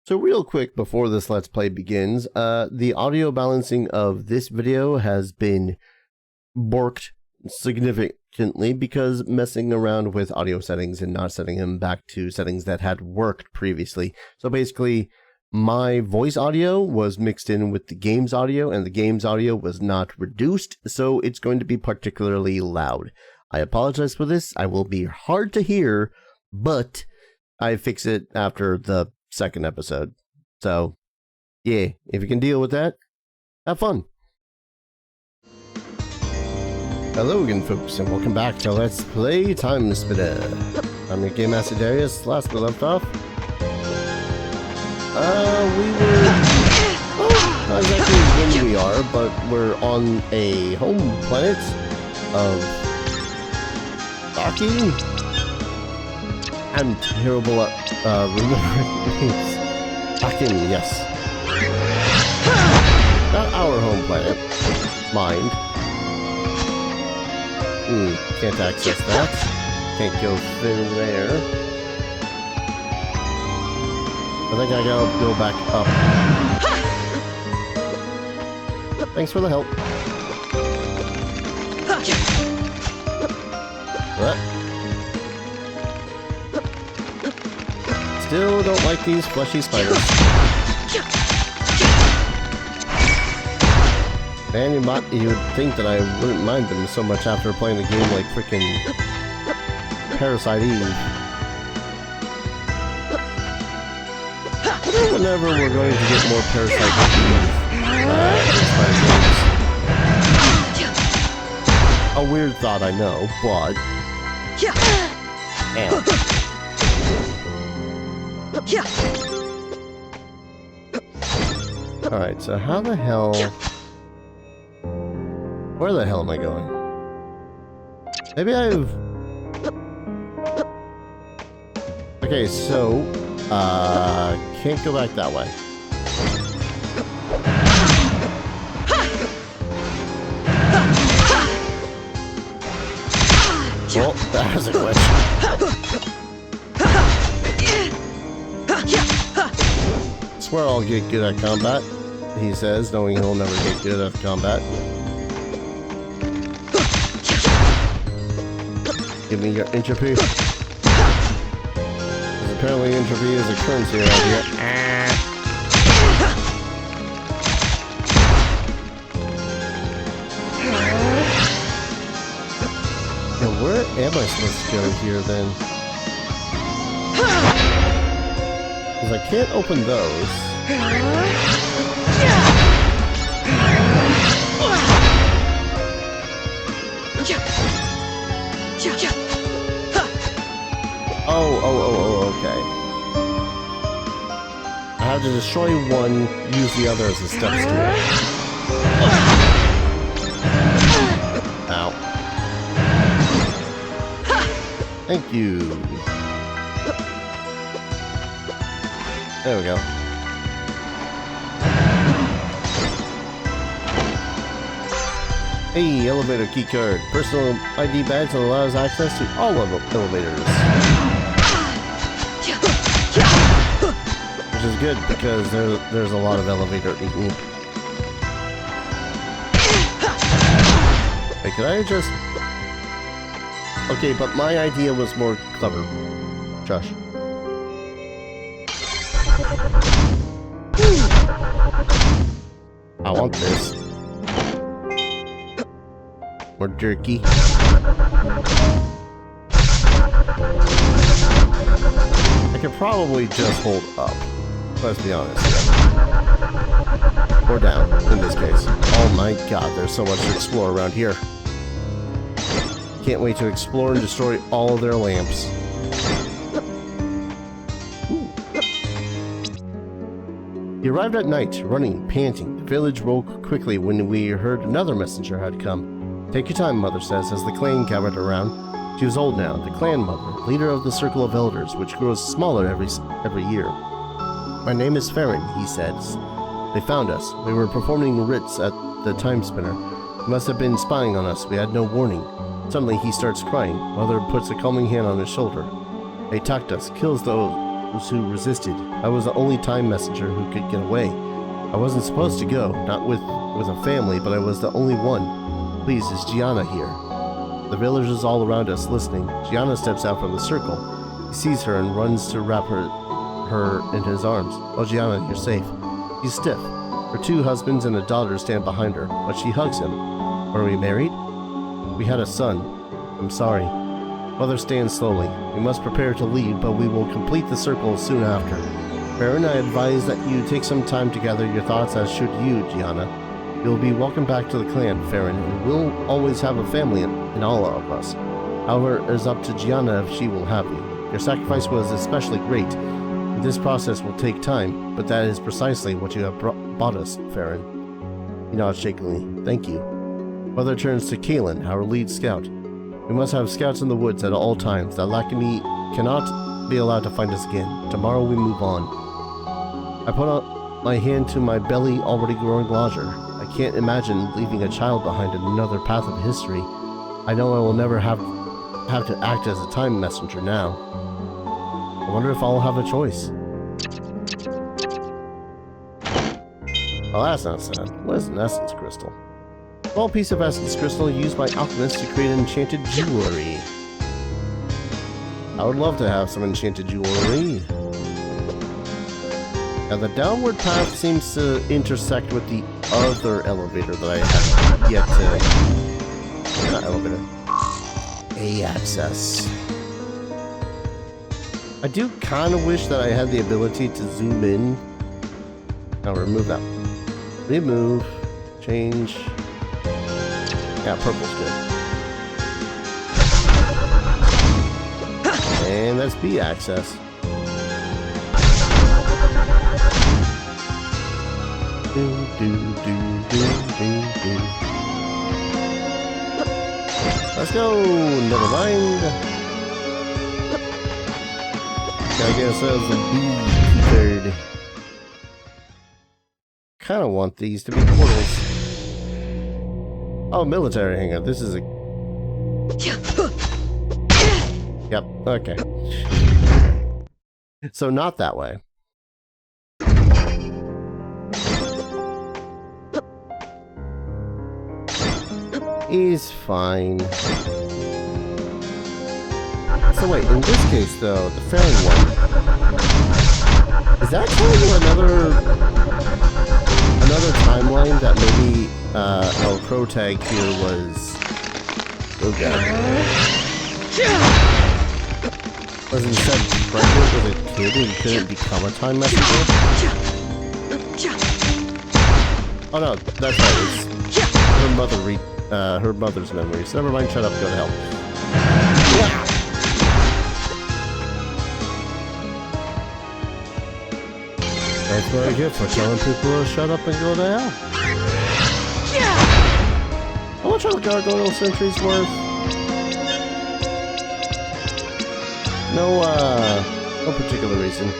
So real quick before this Let's Play begins, the audio balancing of this video has been borked significantly because messing around with audio settings and not setting them back to settings that had worked previously. So basically, my voice audio was mixed in with the game's audio, and the game's audio was not reduced, so it's going to be particularly loud. I apologize for this. I will be hard to hear, but I fix it after the second episode. So, yeah, if you can deal with that, have fun. Hello again, folks, and welcome back to Let's Play Timespinner. I'm your Game Master Darius. Last we left off, not exactly when we are, but we're on a home planet of Lachiem. I'm terrible at remembering names. Lachiem, yes. Not our home planet. Mind. Can't access that. Can't go through there. I think I gotta go back up. Thanks for the help. What? Still don't like these fleshy spiders. Man, you would think that I wouldn't mind them so much after playing the game like frickin' Parasite Eve. Whenever we're going to get more Parasite Eve games. A weird thought, I know, but... Alright, so how the hell... Where the hell am I going? Maybe I've... Okay, so... can't go back that way. Well, that was a glitch. I swear I'll get good at combat, he says, knowing he'll never get good at combat. Give me your entropy. Apparently entropy is a currency around here. Now where am I supposed to go here then? Because I can't open those. Oh, okay. I have to destroy one, use the other as a steps to it. Ow. Thank you. There we go. Hey, elevator keycard. Personal ID badge that allows access to all elevators. Which is good because there's a lot of elevator eating. Hey, could I just... Okay, but my idea was more clever. Josh. I want this. More jerky. I could probably just hold up. Let's be honest. Or down, in this case. Oh my god, there's so much to explore around here. Can't wait to explore and destroy all of their lamps. He arrived at night, running, panting. The village woke quickly when we heard another messenger had come. Take your time, Mother says, as the clan gathered around. She was old now, the clan mother, leader of the circle of elders, which grows smaller every year. My name is Farron, he says. They found us. We were performing rites at the Timespinner. He must have been spying on us. We had no warning. Suddenly he starts crying. Mother puts a calming hand on his shoulder. They attacked us, kills those those who resisted. I was the only time messenger who could get away. I wasn't supposed to go, not with a family, but I was the only one. Please, is Gianna here? The villagers all around us listening. Gianna steps out from the circle. He sees her and runs to wrap her in his arms. Oh, Gianna, you're safe. He's stiff. Her 2 husbands and a daughter stand behind her, but she hugs him. Are we married? We had a son. I'm sorry. Mother stands slowly. We must prepare to leave, but we will complete the circle soon after. Baron, I advise that you take some time to gather your thoughts, as should you, Gianna. You'll be welcome back to the clan, Farron, and we'll always have a family in all of us. However, it is up to Gianna if she will have you. Your sacrifice was especially great. This process will take time, but that is precisely what you have brought us, Farron. He nods shakily. Thank you. Mother turns to Kaelin, our lead scout. We must have scouts in the woods at all times. That Lachiem cannot be allowed to find us again. Tomorrow we move on. I put out my hand to my belly, already growing larger. I can't imagine leaving a child behind in another path of history. I know I will never have to act as a time messenger now. I wonder if I'll have a choice. Oh, that's not sad. What is an essence crystal? A small piece of essence crystal used by alchemists to create enchanted jewelry. I would love to have some enchanted jewelry. Now the downward path seems to intersect with the other elevator that I have yet to... Not elevator. A-access. I do kind of wish that I had the ability to zoom in. Now remove that. Remove. Change. Yeah, purple's good. And that's B access. Let's go! Never mind. Gotta get ourselves a B-third. Kinda want these to be portals. Oh, military hangar. This is a... Yep, okay. So not that way. He's fine. So wait, in this case though, the fairy one... Is that kind of another timeline that maybe our pro tag here was... Oh god. Was instead pregnant with a kid and couldn't become a time messenger? Oh no, that's right, it's her mother's memory. So never mind, shut up, go to hell. Yeah. That's what I get for telling people to shut up and go to hell. How much are the gargoyle sentries worth? No particular reason. 6.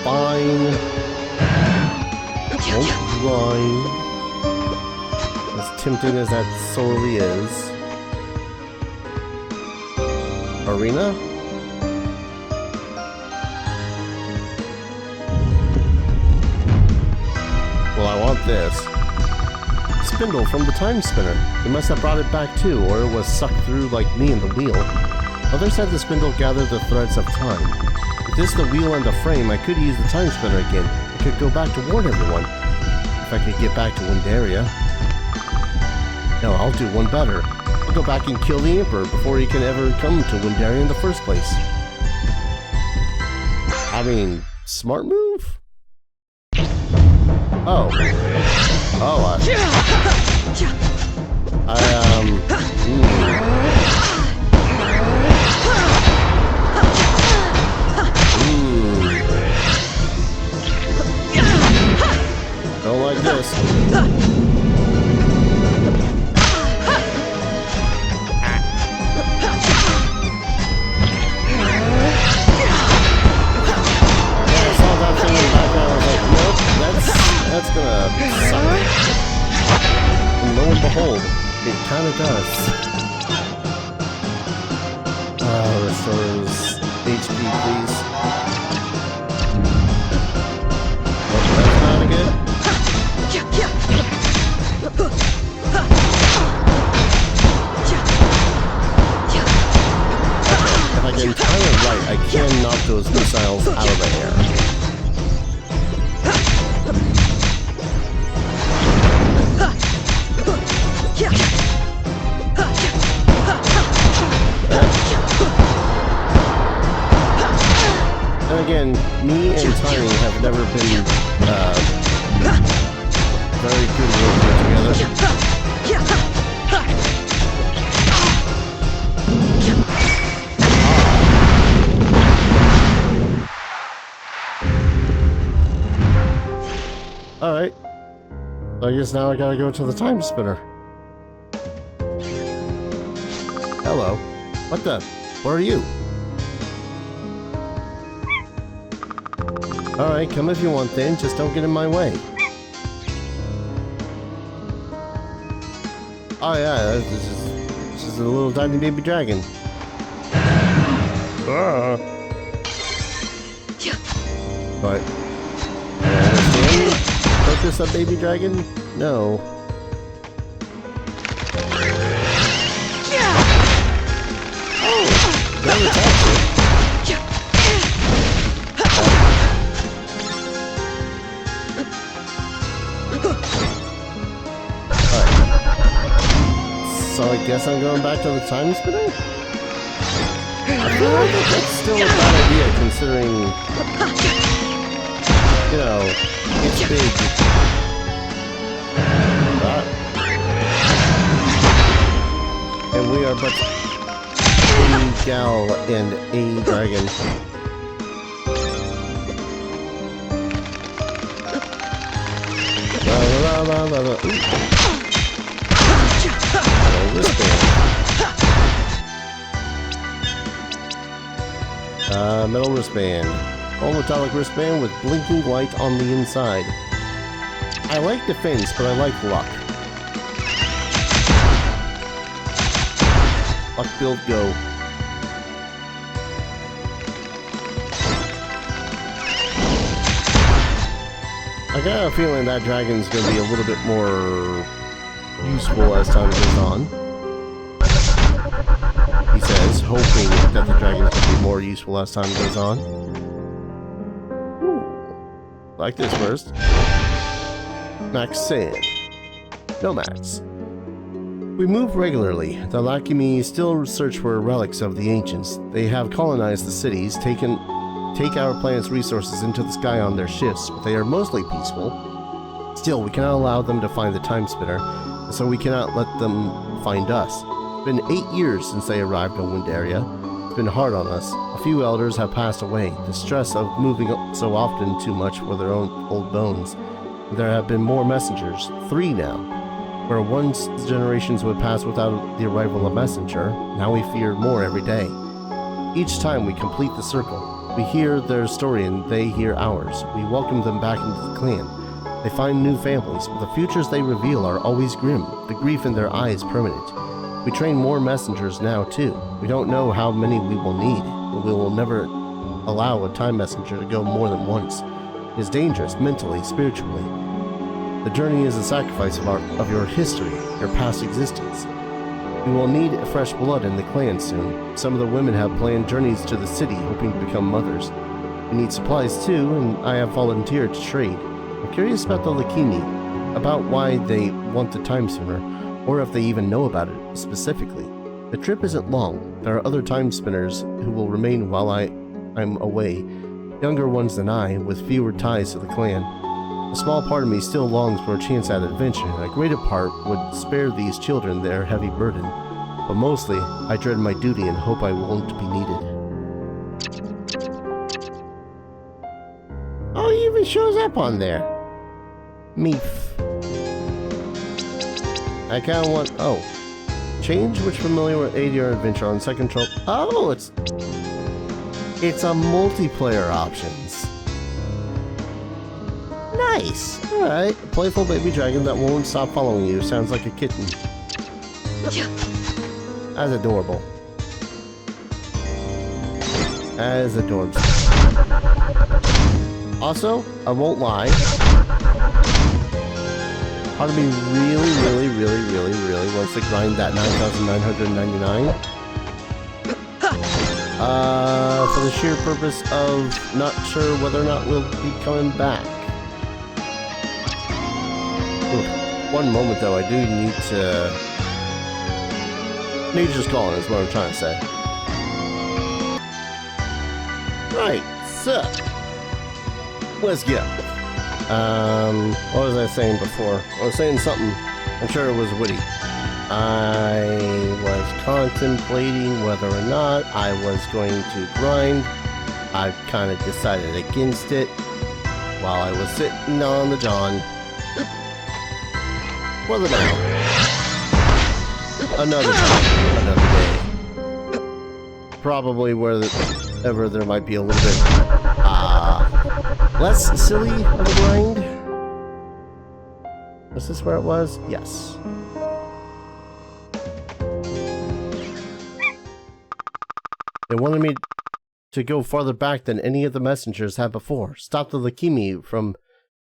Fine. Won't whine. As tempting as that sorely is. Arena? Well, I want this. Spindle from the Timespinner. They must have brought it back too, or it was sucked through like me in the wheel. Others said the spindle gathered the threads of time. With this, the wheel and the frame, I could use the Timespinner again. I could go back to warn everyone. If I could get back to Winderia. No, I'll do one better. I'll go back and kill the Emperor before he can ever come to Winderia in the first place. I mean, smart move? Oh. Oh, Don't like this. That's gonna suck. And lo and behold, it kinda does. restores HP, please. Oh, that's not good. If I can time it right, I can knock those missiles out of the air. And again, me and timing have never been very good working together. Alright. So I guess now I gotta go to the Timespinner. Hello. What the? Where are you? Alright, come if you want then, just don't get in my way. Oh yeah, this is a little tiny baby dragon. But, I understand the purpose of baby dragon? No. Oh, never touched it. So I guess I'm going back to the Timespinner? I feel like that's still a bad idea considering, you know, it's big. And we are but a gal and a dragon. Metal wristband. All metallic wristband with blinking light on the inside. I like defense, but I like luck. Luck build go. I got a feeling that dragon's gonna be a little bit more useful as time goes on. He says, hoping that the dragon will be more useful as time goes on. Ooh. Like this first. Max sand. Nomads. We move regularly. The Lachiem still search for relics of the ancients. They have colonized the cities, take our planet's resources into the sky on their ships, but they are mostly peaceful. Still, we cannot allow them to find the Timespinner, and so we cannot let them find us. It's been 8 years since they arrived on Winderia. It's been hard on us. A few elders have passed away. The stress of moving so often too much for their own old bones. There have been more messengers, 3 now. Where once generations would pass without the arrival of a messenger, now we fear more every day. Each time we complete the circle, we hear their story and they hear ours. We welcome them back into the clan. They find new families, but the futures they reveal are always grim, the grief in their eyes permanent. We train more messengers now too. We don't know how many we will need, and we will never allow a time messenger to go more than once. It is dangerous, mentally, spiritually. The journey is a sacrifice of your history, your past existence. We will need fresh blood in the clan soon. Some of the women have planned journeys to the city, hoping to become mothers. We need supplies too, and I have volunteered to trade. I'm curious about the Lachiem, about why they want the Timespinner, or if they even know about it specifically. The trip isn't long. There are other Timespinners who will remain while I'm away, younger ones than I, with fewer ties to the clan. A small part of me still longs for a chance at adventure, and a greater part would spare these children their heavy burden. But mostly, I dread my duty and hope I won't be needed. Oh, he even shows up on there. Meef. I kinda want... Oh. Change which familiar will aid your adventure on second troll... Oh, it's a multiplayer options. Nice! Alright. A playful baby dragon that won't stop following you. Sounds like a kitten. That's adorable. As adorbs. Also, I won't lie. Part of me really wants to grind that 9,999. For the sheer purpose of not sure whether or not we'll be coming back. Ooh, one moment though, I do need to... Nature's calling is what I'm trying to say. Right, so... let's go. What was I saying before? I was saying something. I'm sure it was witty. I was contemplating whether or not I was going to grind. I kind of decided against it while I was sitting on the John. For the now. Another time, another day. Probably wherever there might be a little bit less silly of a grind. Was this where it was? Yes. They wanted me to go farther back than any of the messengers had before. Stop the Lachiem from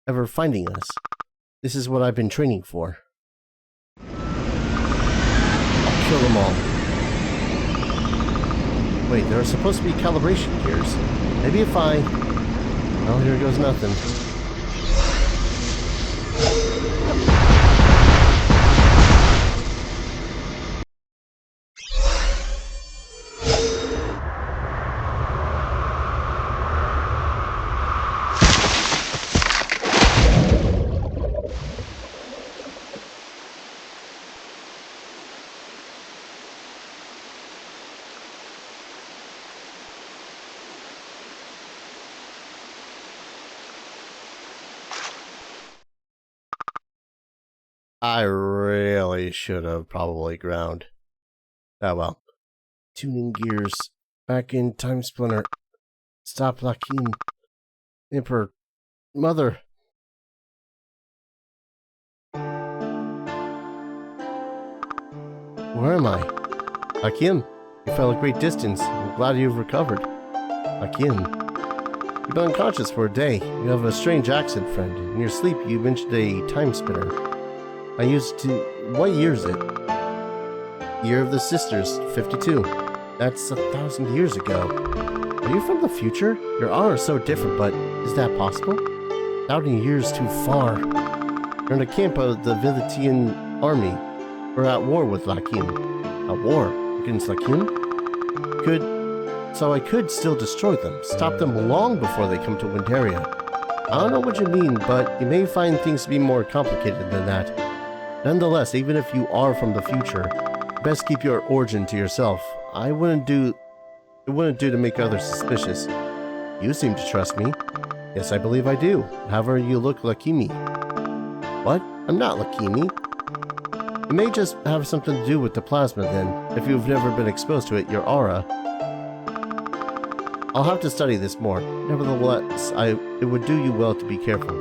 ever finding us. This is what I've been training for. I'll kill them all. Wait, there are supposed to be calibration gears. Maybe if I... well, here goes nothing. I really should have probably ground. Oh well. Tuning gears. Back in Timespinner. Stop Lachiem. Emperor. Mother. Where am I? Lachiem, you fell a great distance. I'm glad you've recovered. Lachiem. You've been unconscious for a day. You have a strange accent, friend. In your sleep, you mentioned a Timespinner. I used to... what year is it? Year of the Sisters, 52. That's 1,000 years ago. Are you from the future? Your aura is so different, but is that possible? 1,000 years too far. You're in a camp of the Villetian army. We're at war with Lachiem. At war? Against Lachiem? So I could still destroy them. Stop them long before they come to Winderia. I don't know what you mean, but you may find things to be more complicated than that. Nonetheless, even if you are from the future, best keep your origin to yourself. It wouldn't do to make others suspicious. You seem to trust me. Yes, I believe I do. However, you look Lachiem. What? I'm not Lachiem. It may just have something to do with the plasma then. If you've never been exposed to it, your aura. I'll have to study this more. Nevertheless, it would do you well to be careful.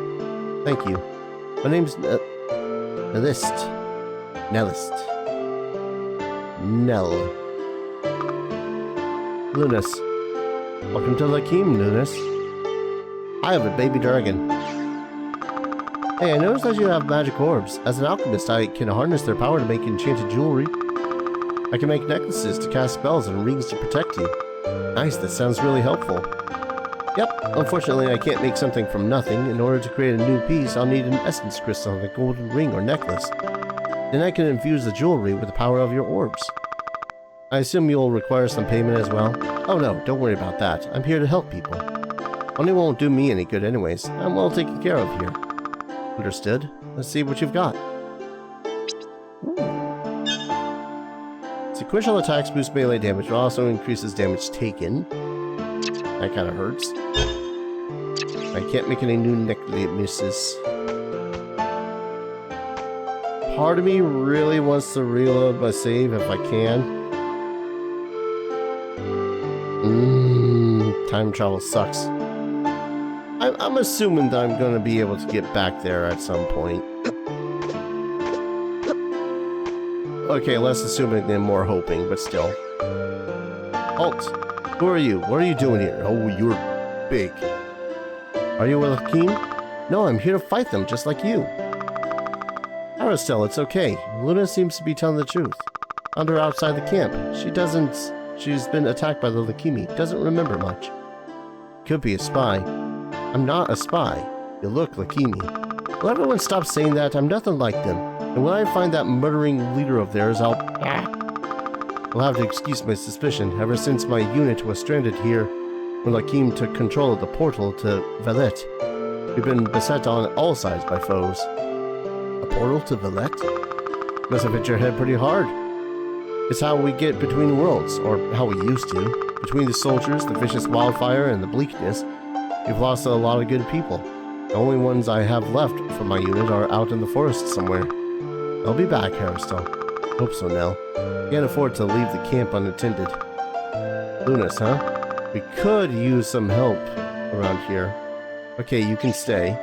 Thank you. My name's Nellist. Lunas. Welcome to Lachiem, Lunas. I have a baby dragon. Hey, I noticed that you have magic orbs. As an alchemist, I can harness their power to make enchanted jewelry. I can make necklaces to cast spells and rings to protect you. Nice, that sounds really helpful. Yep, unfortunately I can't make something from nothing. In order to create a new piece, I'll need an essence crystal and a golden ring or necklace. Then I can infuse the jewelry with the power of your orbs. I assume you'll require some payment as well? Oh no, don't worry about that. I'm here to help people. Money won't do me any good anyways. I'm well taken care of here. Understood. Let's see what you've got. Sequential attacks boost melee damage, but also increases damage taken. That kind of hurts. I can't make any new necklaces. Part of me really wants to reload my save if I can. Time travel sucks. I'm assuming that I'm going to be able to get back there at some point. Okay, less assuming than more hoping, but still. Halt! Who are you? What are you doing here? Oh, you're big. Are you a Lachiem? No, I'm here to fight them, just like you. Aristel, it's okay. Luna seems to be telling the truth. Found her outside the camp. She's been attacked by the Lachiem. Doesn't remember much. Could be a spy. I'm not a spy. You look Lachiem. Will everyone stop saying that? I'm nothing like them. And when I find that murdering leader of theirs, I'll have to excuse my suspicion. Ever since my unit was stranded here, when Lachiem took control of the portal to Valette, we've been beset on all sides by foes. A portal to Valette? Must have hit your head pretty hard. It's how we get between worlds, or how we used to. Between the soldiers, the vicious wildfire, and the bleakness, we've lost a lot of good people. The only ones I have left for my unit are out in the forest somewhere. They'll be back, Aristel. Hope so, Nell. Can't afford to leave the camp unattended. Lunas, huh? We could use some help around here. Okay, you can stay.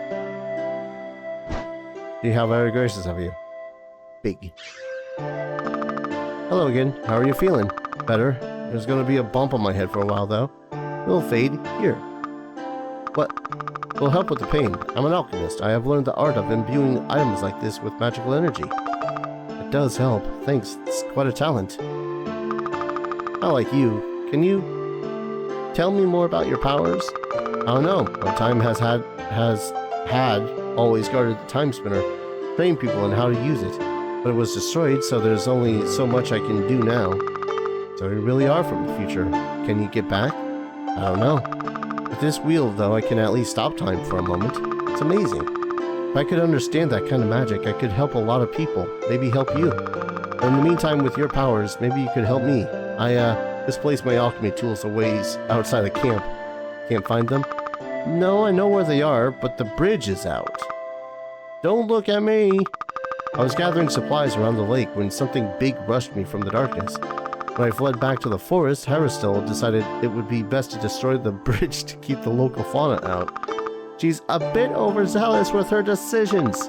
See how very gracious of you. Big. Hello again. How are you feeling? Better. There's gonna be a bump on my head for a while, though. It'll fade. Here. What? It'll help with the pain. I'm an alchemist. I have learned the art of imbuing items like this with magical energy. It does help. Thanks. It's quite a talent. Not like you. Can you tell me more about your powers? I don't know. My time has always guarded the Timespinner, trained people on how to use it. But it was destroyed, so there's only so much I can do now. So you really are from the future. Can you get back? I don't know. With this wheel, though, I can at least stop time for a moment. It's amazing. If I could understand that kind of magic, I could help a lot of people. Maybe help you. In the meantime, with your powers, maybe you could help me. I misplaced my alchemy tools a ways outside the camp. Can't find them? No, I know where they are, but the bridge is out. Don't look at me! I was gathering supplies around the lake when something big rushed me from the darkness. When I fled back to the forest, Aristel decided it would be best to destroy the bridge to keep the local fauna out. She's a bit overzealous with her decisions.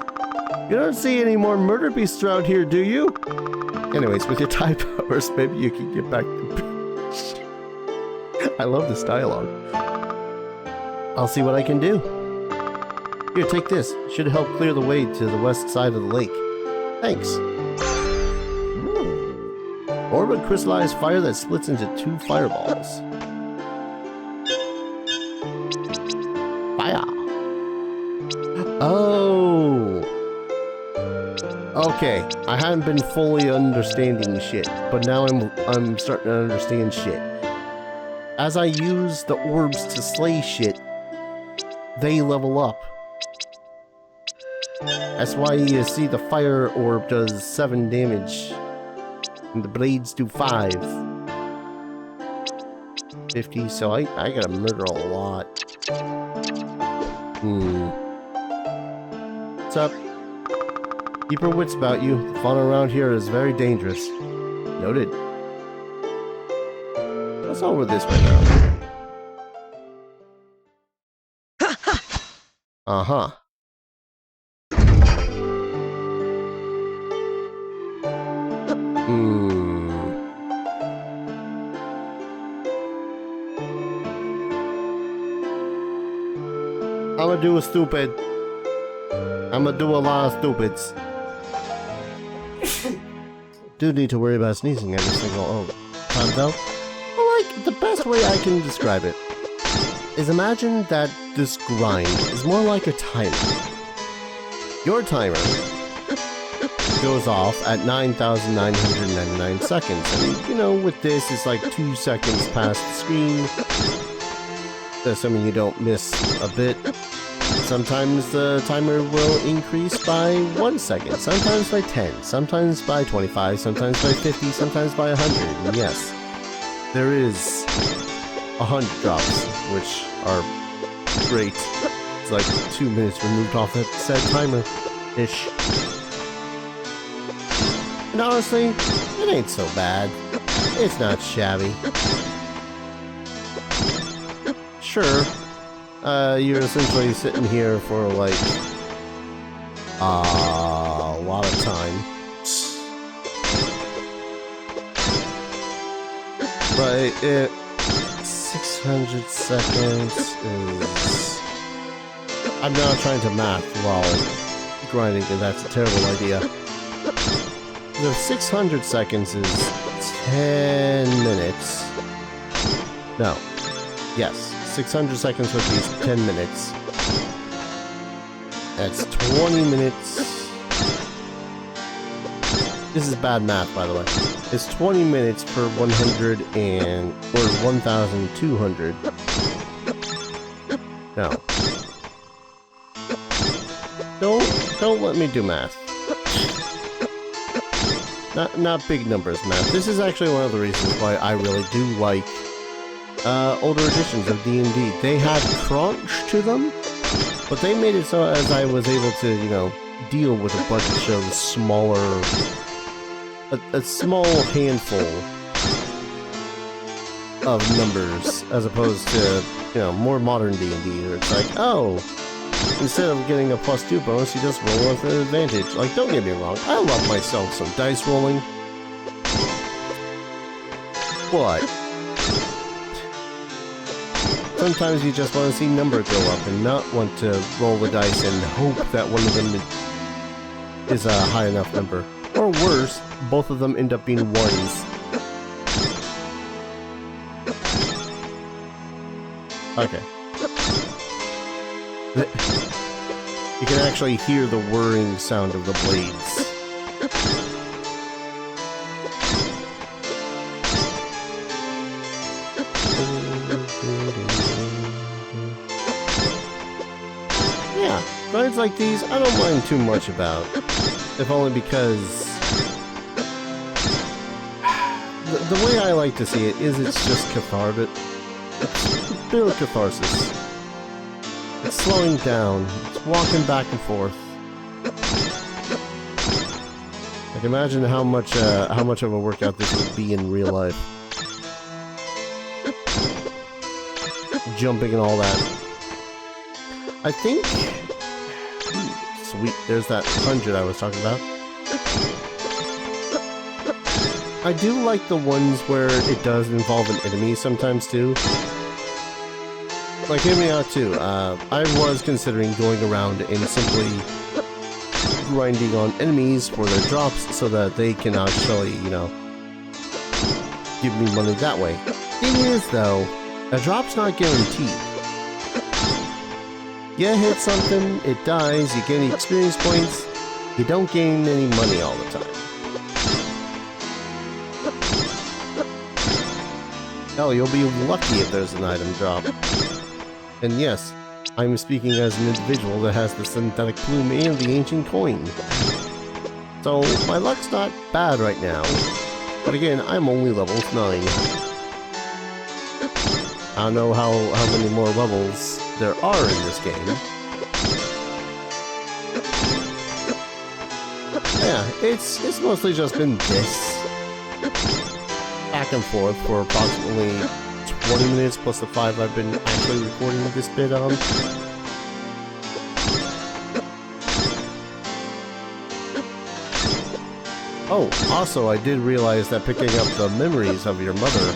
You don't see any more murder beasts around here, do you? Anyways, with your type powers, maybe you can get back to the bridge. I love this dialogue. I'll see what I can do. Here, take this. Should help clear the way to the west side of the lake. Thanks. Orb of crystallized fire that splits into 2 fireballs. Fire. Oh. Okay, I hadn't been fully understanding shit, but now I'm starting to understand shit. As I use the orbs to slay shit, they level up. That's why you see the fire orb does 7 damage. And the blades do 5. 50, so I gotta murder a lot. What's up? Keep your wits about you. The fauna around here is very dangerous. Noted. What's over this right now? Uh-huh. I'ma do a stupid. I'ma do a lot of stupids. Do need to worry about sneezing every single time though. Well, like, the best way I can describe it is imagine that this grind is more like a timer. Your timer goes off at 9,999 seconds. And, you know, with this, it's like 2 seconds past the screen. Assuming you don't miss a bit. Sometimes the timer will increase by 1 second, sometimes by 10, sometimes by 25, sometimes by 50, sometimes by 100. And yes, there is 100 drops, which are great. It's like 2 minutes removed off that said timer-ish. And honestly, it ain't so bad. It's not shabby. Sure, you're essentially sitting here for like a lot of time. But it's 600 seconds is... I'm now trying to math while grinding, and that's a terrible idea. The 600 seconds is 10 minutes. No. Yes. 600 seconds would be 10 minutes. That's 20 minutes. This is bad math, by the way. It's 20 minutes per 100 or 1,200. No. Don't let me do math. Not big numbers math. This is actually one of the reasons why I really do like older editions of D&D. They had crunch to them, but they made it so as I was able to, you know, deal with a bunch of smaller... a small handful of numbers, as opposed to, you know, more modern D&D, where it's like, oh, instead of getting a +2 bonus, you just roll with an advantage. Like, don't get me wrong, I love myself some dice rolling, but sometimes you just want to see number go up and not want to roll the dice and hope that one of them is a high enough number. Or worse, both of them end up being ones. Okay. You can actually hear the whirring sound of the blades. Yeah, rides like these I don't mind too much about. If only because the way I like to see it is it's just cathartic. It's a bit of catharsis. It's slowing down. It's walking back and forth. I can imagine how much of a workout this would be in real life. Jumping and all that. I think... Sweet, there's that 100 I was talking about. I do like the ones where it does involve an enemy sometimes too. Like, hear me out too. I was considering going around and simply grinding on enemies for their drops so that they can actually, you know, give me money that way. Thing is though, a drop's not guaranteed. You hit something, it dies, you gain experience points, you don't gain any money all the time. Hell, you'll be lucky if there's an item drop. And yes, I'm speaking as an individual that has the synthetic plume and the ancient coin. So, my luck's not bad right now. But again, I'm only level 9. I don't know how many more levels there are in this game. Yeah, it's mostly just been this. Back and forth for approximately 20 minutes plus the 5 I've been actually recording this bit on. Oh, also I did realize that picking up the memories of your mother,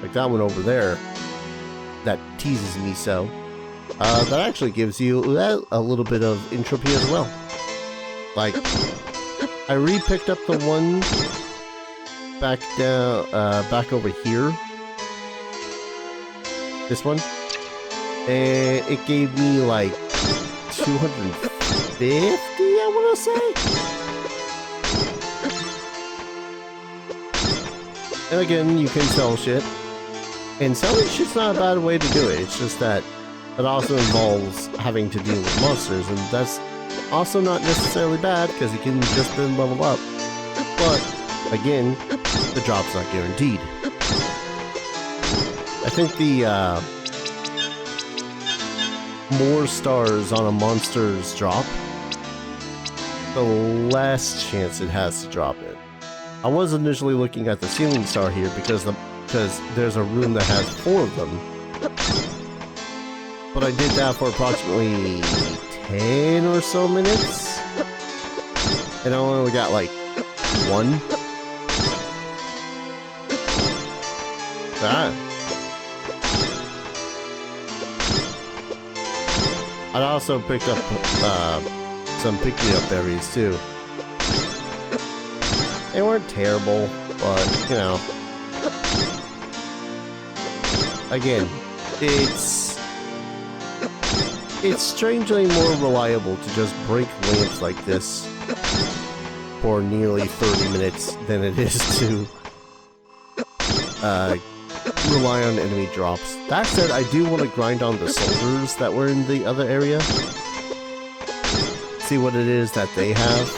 like that one over there, that teases me so, that actually gives you a little bit of entropy as well. Like, I re-picked up the one back down, back over here. This one. And it gave me like 250, I want to say? And again, you can sell shit. And selling shit's not a bad way to do it. It's just that it also involves having to deal with monsters, and that's also not necessarily bad, because you can just then level up. But, again, the drop's not guaranteed. I think the, more stars on a monster's drop, the less chance it has to drop it. I was initially looking at the ceiling star here because there's a room that has 4 of them. But I did that for approximately 10 or so minutes. And I only got like 1. I also picked up some pick-me-up berries too. They weren't terrible, but you know. Again, it's strangely more reliable to just break lamps like this for nearly 30 minutes than it is to rely on enemy drops. That said, I do want to grind on the soldiers that were in the other area. See what it is that they have.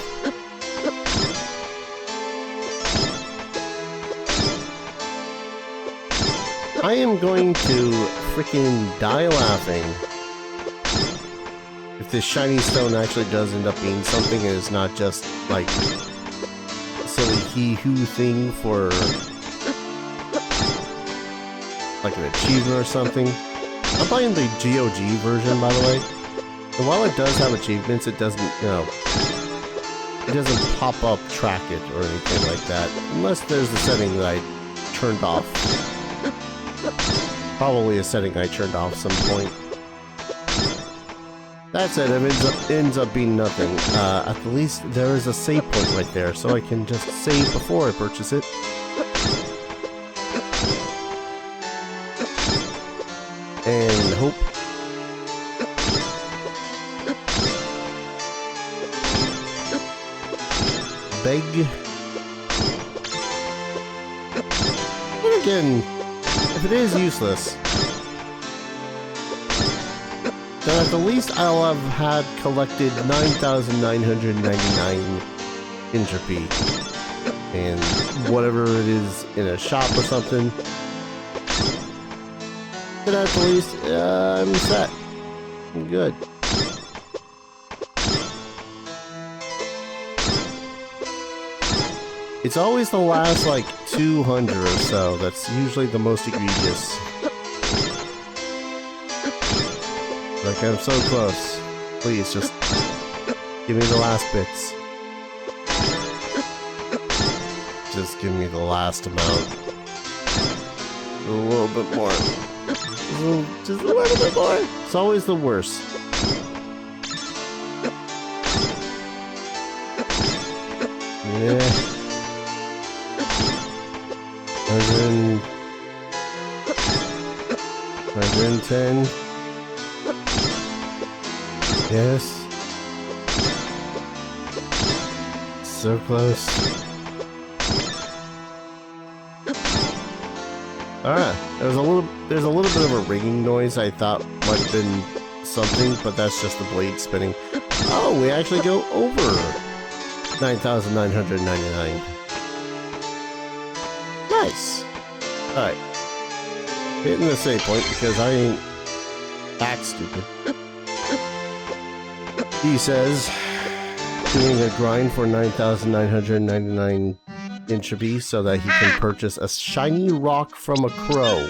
I am going to freaking die laughing if this shiny stone actually does end up being something and it's not just like a silly hee-hoo thing for like an achievement or something. I'm playing the GOG version, by the way, and while it does have achievements, it doesn't, you know, it doesn't pop up track it or anything like that, unless there's a setting that I turned off. Probably a setting I turned off some point. That said, it ends up being nothing. At the least, there is a save point right there, so I can just save before I purchase it. And hope. Beg. And again, if it is useless, then at the least I'll have had collected 9,999 entropy. And whatever it is in a shop or something, then at the least I'm set. I'm good. It's always the last, like, 200 or so that's usually the most egregious. Like, I'm so close. Please, just give me the last bits. Just give me the last amount. A little bit more. Just a little bit more. It's always the worst. Yeah. 110. Yes. So close. Alright. There's a little bit of a ringing noise I thought might have been something, but that's just the blade spinning. Oh, we actually go over 9,999. Nice. Alright. Hitting the save point because I ain't act stupid. He says, doing a grind for 9,999 entropy so that he can purchase a shiny rock from a crow.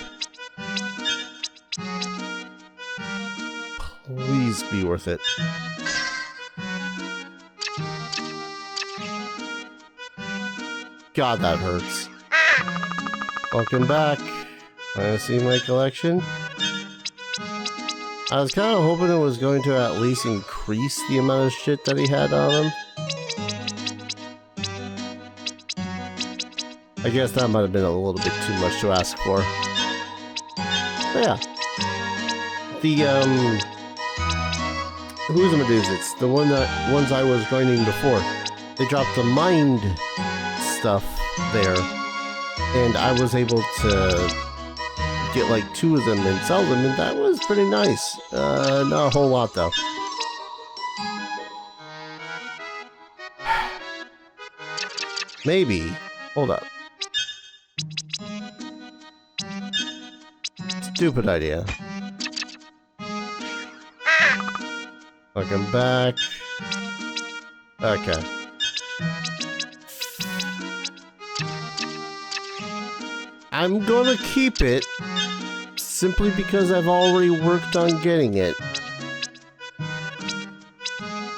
Please be worth it. God, that hurts. Welcome back. Wanna see my collection? I was kind of hoping it was going to at least increase the amount of shit that he had on him. I guess that might have been a little bit too much to ask for. But yeah. The, who's the Medusits? The ones I was grinding before. They dropped the mind stuff there. And I was able to get like 2 of them and sell them, and that was pretty nice. Not a whole lot though. Maybe. Hold up. Stupid idea. Welcome back. Okay. I'm gonna keep it simply because I've already worked on getting it.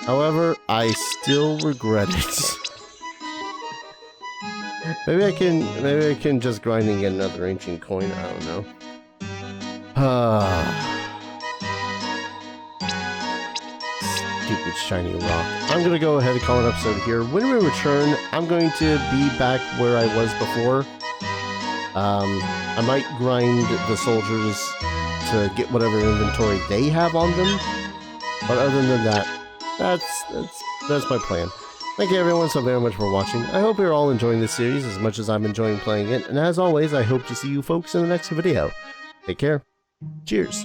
However, I still regret it. Maybe I can just grind and get another ancient coin. I don't know. stupid shiny rock. I'm going to go ahead and call an episode here. When we return, I'm going to be back where I was before. I might grind the soldiers to get whatever inventory they have on them. But other than that, that's my plan. Thank you everyone so very much for watching. I hope you're all enjoying this series as much as I'm enjoying playing it. And as always, I hope to see you folks in the next video. Take care. Cheers.